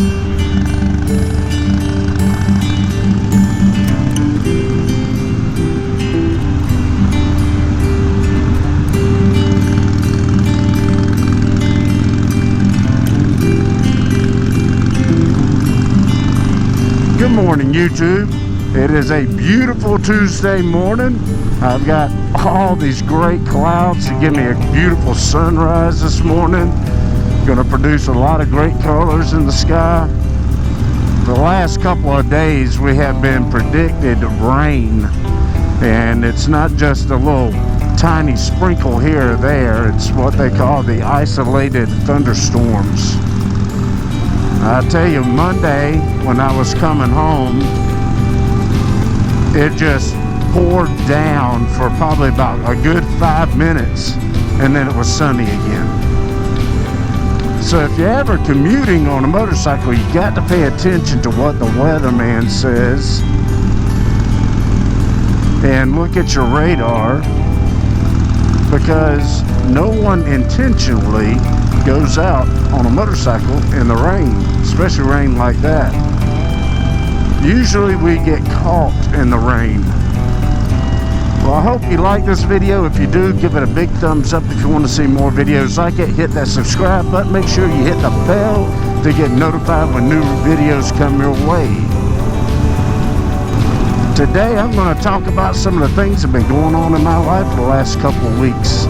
Good morning, YouTube. It is a beautiful Tuesday morning. I've got all these great clouds to give me a beautiful sunrise this morning. Going to produce a lot of great colors in the sky. The last couple of days we have been predicted rain, and it's not just a little tiny sprinkle here or there. It's what they call the isolated thunderstorms. I tell you, Monday when I was coming home, it just poured down for probably about a good 5 minutes, and then it was sunny again. So if you're ever commuting on a motorcycle, you got to pay attention to what the weatherman says and look at your radar, because no one intentionally goes out on a motorcycle in the rain, especially rain like that. Usually we get caught in the rain. Well, I hope you like this video. If you do, give it a big thumbs up. If you want to see more videos like it, hit that subscribe button. Make sure you hit the bell to get notified when new videos come your way. Today I'm going to talk about some of the things that have been going on in my life for the last couple of weeks.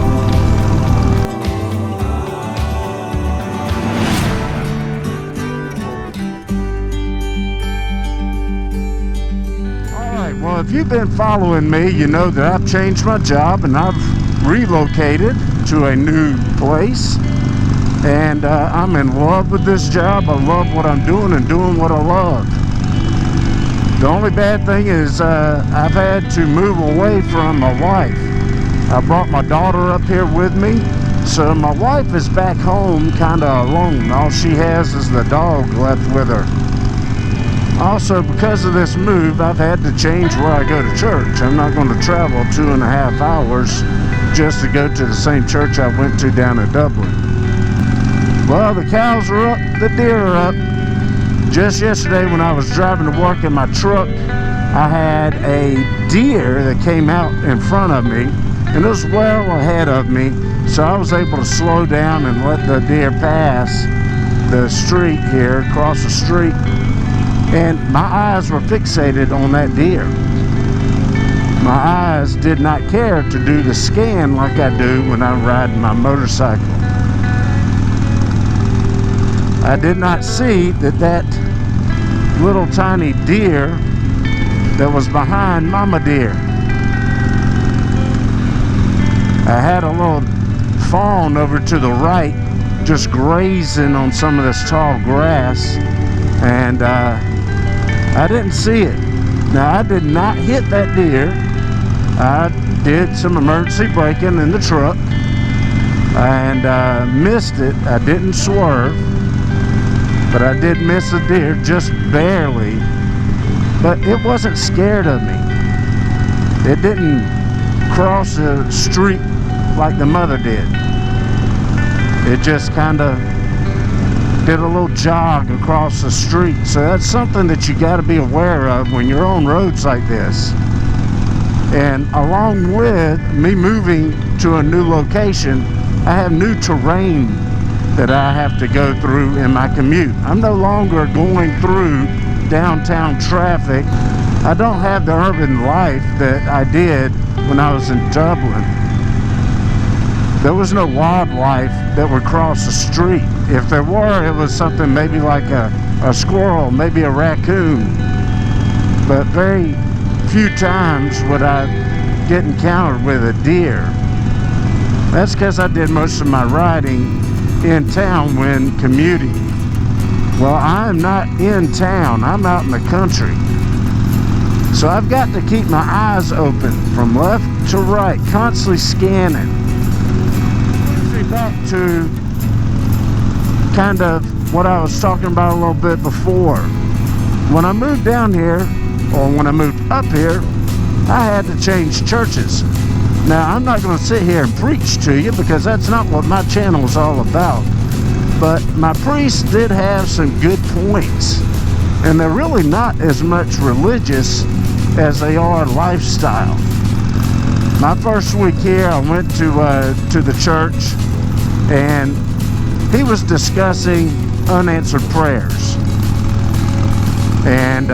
Well, if you've been following me, you know that I've changed my job and I've relocated to a new place, and I'm in love with this job. I love what I'm doing and doing what I love. The only bad thing is I've had to move away from my wife. I brought my daughter up here with me, so my wife is back home kind of alone. All she has is the dog left with her. Also, because of this move, I've had to change where I go to church. I'm not going to travel 2.5 hours just to go to the same church I went to down in Dublin. Well, the cows are up, the deer are up. Just yesterday when I was driving to work in my truck, I had a deer that came out in front of me, and it was well ahead of me, so I was able to slow down and let the deer pass the street here, across the street. And my eyes were fixated on that deer. My eyes did not care to do the scan like I do when I'm riding my motorcycle. I did not see that little tiny deer that was behind mama deer. I had a little fawn over to the right, just grazing on some of this tall grass, and I didn't see it. Now, I did not hit that deer. I did some emergency braking in the truck and missed it. I didn't swerve, but I did miss the deer just barely. But it wasn't scared of me. It didn't cross the street like the mother did. It just kind of did a little jog across the street. So that's something that you got to be aware of when you're on roads like this. And along with me moving to a new location, I have new terrain that I have to go through in my commute. I'm no longer going through downtown traffic. I don't have the urban life that I did when I was in Dublin. There was no wildlife that would cross the street. If there were, it was something maybe like a squirrel, maybe a raccoon. But very few times would I get encountered with a deer. That's because I did most of my riding in town when commuting. Well, I'm not in town. I'm out in the country. So I've got to keep my eyes open from left to right, constantly scanning. Back to kind of what I was talking about a little bit before. When I moved down here, or when I moved up here, I had to change churches. Now, I'm not going to sit here and preach to you, because that's not what my channel is all about. But my priest did have some good points, and they're really not as much religious as they are lifestyle. My first week here, I went to the church, and he was discussing unanswered prayers. And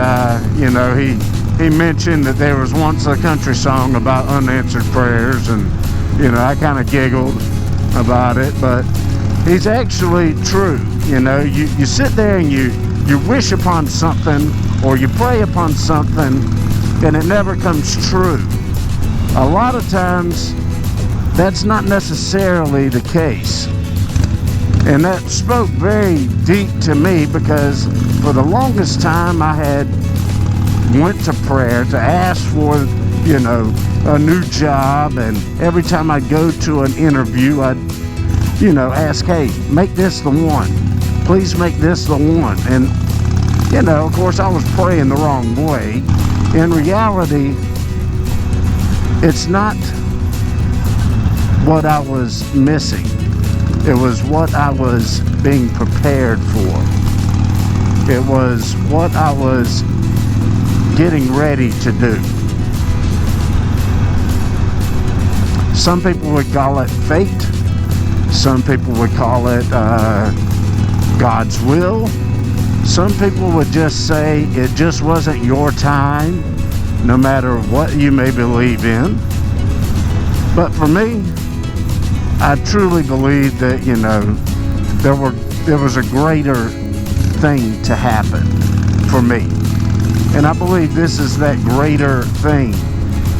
you know, he mentioned that there was once a country song about unanswered prayers, and you know, I kind of giggled about it, but he's actually true. You know, you sit there and you wish upon something, or you pray upon something, and it never comes true. A lot of times that's not necessarily the case, and that spoke very deep to me, because for the longest time I had went to prayer to ask for, you know, a new job, and every time I'd go to an interview, I'd, you know, ask, hey, make this the one, please make this the one. And you know, of course, I was praying the wrong way. In reality, it's not what I was missing, it was what I was being prepared for. It was what I was getting ready to do. Some people would call it fate. Some people would call it God's will. Some people would just say it just wasn't your time, no matter what you may believe in. But for me, I truly believe that, you know, there was a greater thing to happen for me. And I believe this is that greater thing,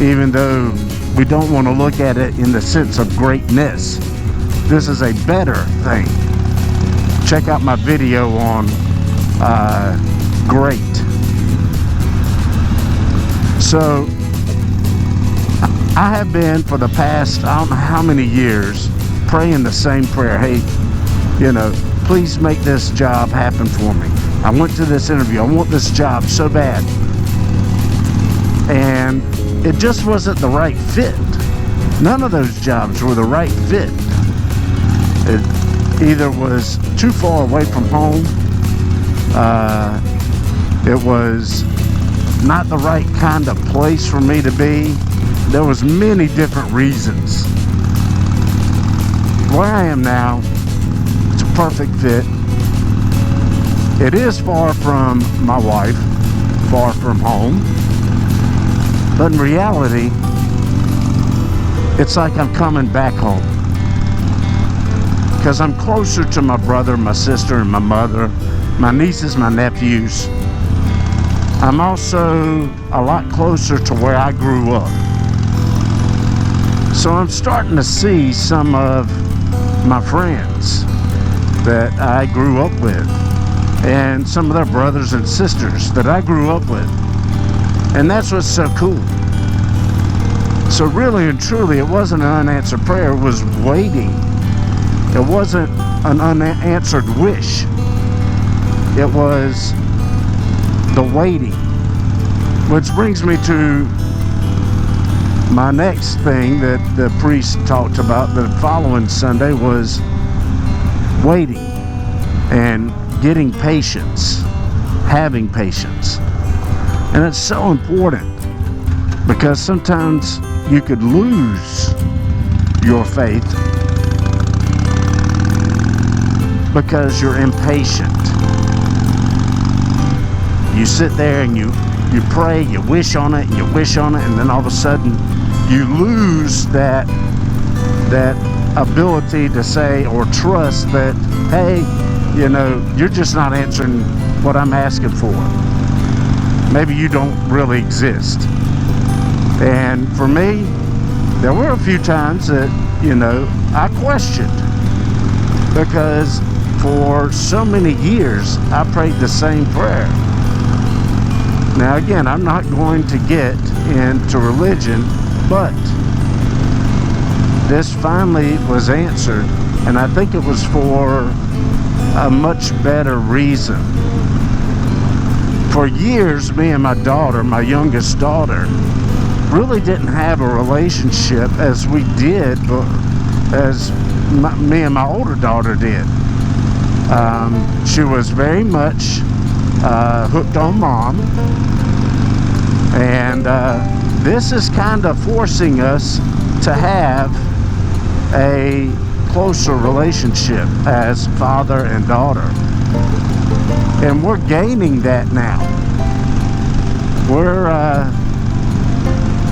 even though we don't want to look at it in the sense of greatness. This is a better thing. Check out my video on great. So I have been for the past, I don't know how many years, praying the same prayer. Hey, you know, please make this job happen for me. I went to this interview. I want this job so bad. And it just wasn't the right fit. None of those jobs were the right fit. It either was too far away from home, it was not the right kind of place for me to be. There was many different reasons. Where I am now, it's a perfect fit. It is far from my wife, far from home, but in reality, it's like I'm coming back home, because I'm closer to my brother, my sister, and my mother, my nieces, my nephews. I'm also a lot closer to where I grew up. So I'm starting to see some of my friends that I grew up with, and some of their brothers and sisters that I grew up with. And that's what's so cool. So really and truly, it wasn't an unanswered prayer, it was waiting. It wasn't an unanswered wish. It was the waiting. Which brings me to my next thing that the priest talked about the following Sunday, was waiting and getting patience, having patience. And it's so important, because sometimes you could lose your faith because you're impatient. You sit there and you pray, you wish on it, and you wish on it, and then all of a sudden you lose that ability to say or trust that, hey, you know, you're just not answering what I'm asking for. Maybe you don't really exist. And for me, there were a few times that, you know, I questioned, because for so many years I prayed the same prayer. Now again, I'm not going to get into religion, but this finally was answered, and I think it was for a much better reason. For years, me and my daughter, my youngest daughter, really didn't have a relationship as we did, but as me and my older daughter did. She was very much hooked on Mom. And this is kind of forcing us to have a closer relationship as father and daughter. And we're gaining that now.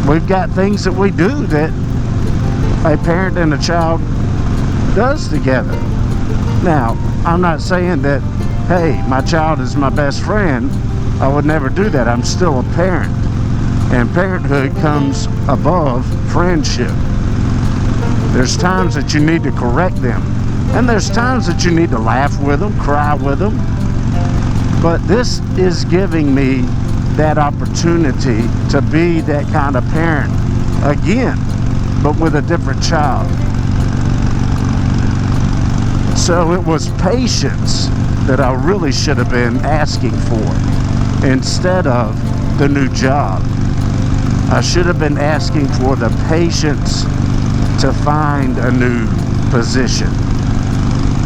We've got things that we do that a parent and a child does together. Now, I'm not saying that, hey, my child is my best friend. I would never do that. I'm still a parent. And parenthood comes above friendship. There's times that you need to correct them. And there's times that you need to laugh with them, cry with them. But this is giving me that opportunity to be that kind of parent again, but with a different child. So it was patience that I really should have been asking for instead of the new job. I should have been asking for the patience to find a new position.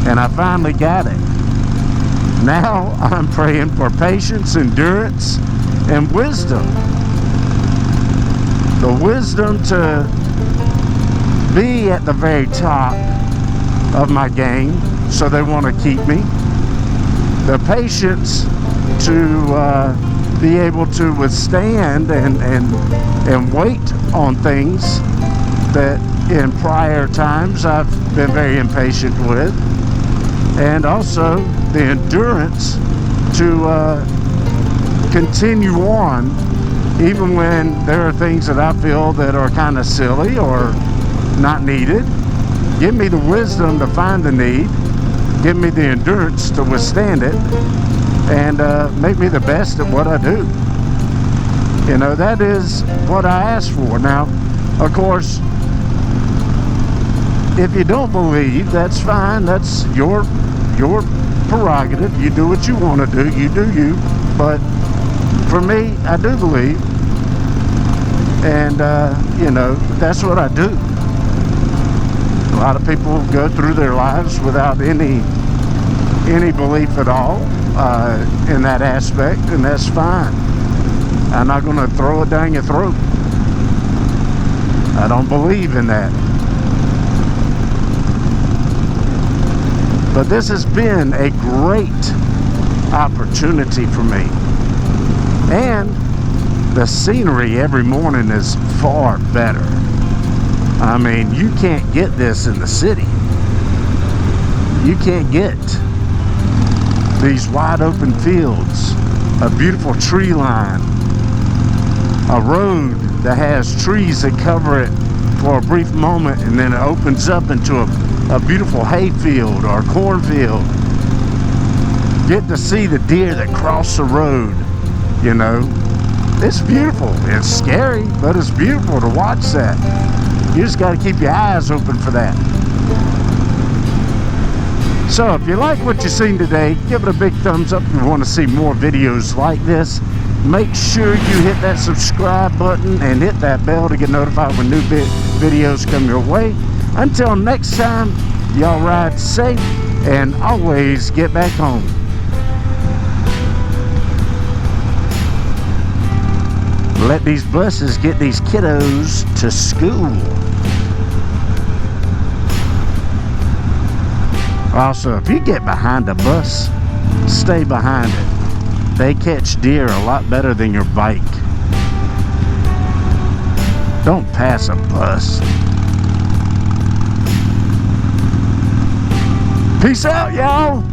And I finally got it. Now I'm praying for patience, endurance, and wisdom. The wisdom to be at the very top of my game, so they want to keep me. The patience to be able to withstand and wait on things that in prior times I've been very impatient with. And also the endurance to continue on even when there are things that I feel that are kind of silly or not needed. Give me the wisdom to find the need. Give me the endurance to withstand it. And make me the best at what I do. You know, that is what I ask for. Now, of course, if you don't believe, that's fine. That's your prerogative. You do what you want to do. You do you. But for me, I do believe. And, you know, that's what I do. A lot of people go through their lives without any belief at all in that aspect, and that's fine. I'm not going to throw it down your throat. I don't believe in that. But this has been a great opportunity for me. And the scenery every morning is far better. I mean, you can't get this in the city. You can't get these wide open fields, a beautiful tree line, a road that has trees that cover it for a brief moment, and then it opens up into a beautiful hay field or cornfield. Get to see the deer that cross the road, you know. It's beautiful. It's scary, but it's beautiful to watch that. You just got to keep your eyes open for that. So if you like what you've seen today, give it a big thumbs up if you want to see more videos like this. Make sure you hit that subscribe button and hit that bell to get notified when new videos come your way. Until next time, y'all ride safe and always get back home. Let these buses get these kiddos to school. Also, if you get behind a bus, stay behind it. They catch deer a lot better than your bike. Don't pass a bus. Peace out, y'all.